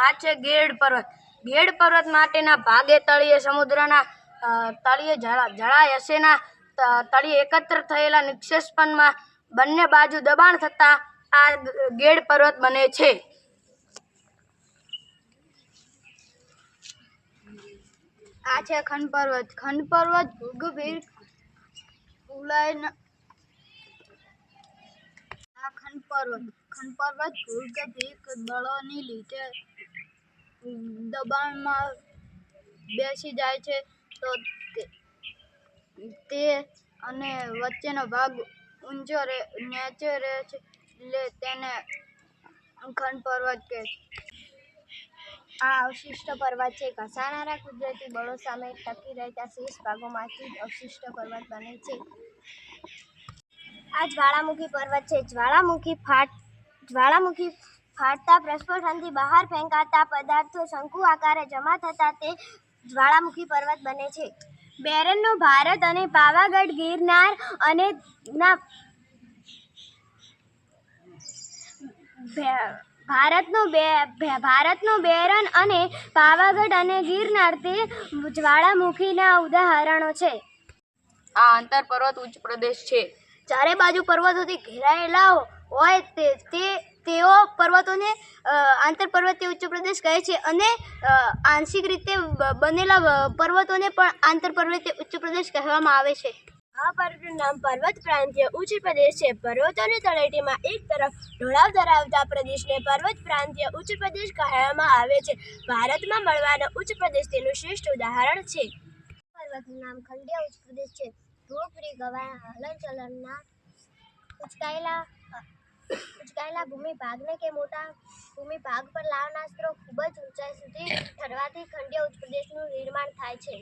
આ છે ગેડ પર્વત. ગેડ પર્વત માટેના ભાગે તળિયે સમુદ્રના તળિયે જળાશયના તળિયે એકત્ર થયેલા નિક્ષેપણમાં બંને બાજુ દબાણ થતાં આ ગેડ પર્વત બને છે. આ છે ખંડ પર્વત. ખંડ પર્વત ભૂગર્ભ ઉલાયના ખંડ પર્વત ભૂગર્ભિક બળોની લીધે દબાણમાં બેસી જાય છે તો તે અને વચ્ચેનો ભાગ ઊંચો નીચે રહે છે એટલે તેને ખંડ પર્વત કહે છે. આ અવશિષ્ટ પર્વત છે. ઘસાનારા કુદરતી બળો સામે ટકી રહેતા શેષ ભાગોમાંથી અવશિષ્ટ પર્વત બને છે. આ જ્વાળામુખી પર્વત છે. જ્વાળામુખી ફાટતા પ્રસ્ફોટનથી બહાર ફેંકાતા પદાર્થો શંકુ આકારે જમા થતાં તે જ્વાળામુખી પર્વત બને છે. બેરનનો ભારત અને પાવાગઢ ગિરનાર અને ભારતનો બેરન અને પાવાગઢ અને ગિરનાર તે જ્વાળામુખીના ઉદાહરણો છે. આ આંતર પર્વત ઉચ્ચ પ્રદેશ છે. ચારે બાજુ પર્વતોથી ઘેરાયેલા હોય તેઓ પર્વતોને આંતર પર્વતીય ઉચ્ચ પ્રદેશ કહે છે અને આંશિક રીતે બનેલા પર્વતોને પણ આંતર પર્વતીય ઉચ્ચ પ્રદેશ કહેવામાં આવે છે. આ પર્વતનું નામ પર્વત પ્રાંતીય ઉચ્ચ પ્રદેશ છે. પર્વતોની તળેટીમાં એક તરફ ઢોળાવ ધરાવતા પ્રદેશને પર્વત પ્રાંતીય ઉચ્ચ પ્રદેશ કહેવામાં આવે છે. ભારતમાં મળવાનો ઉચ્ચ પ્રદેશ તેનું શ્રેષ્ઠ ઉદાહરણ છે. પર્વતનું નામ ખંડીય ઉચ્ચ પ્રદેશ છે. ભૂપરી ગવાના હલનચલનના ઉંચકાયેલા ભૂમિભાગને કે મોટા ભૂમિભાગ પર લાવનાર સ્ત્રોત ખૂબ જ ઊંચાઈ સુધી ઠરવાથી ખંડીય ઉચ્ચ પ્રદેશનું નિર્માણ થાય છે.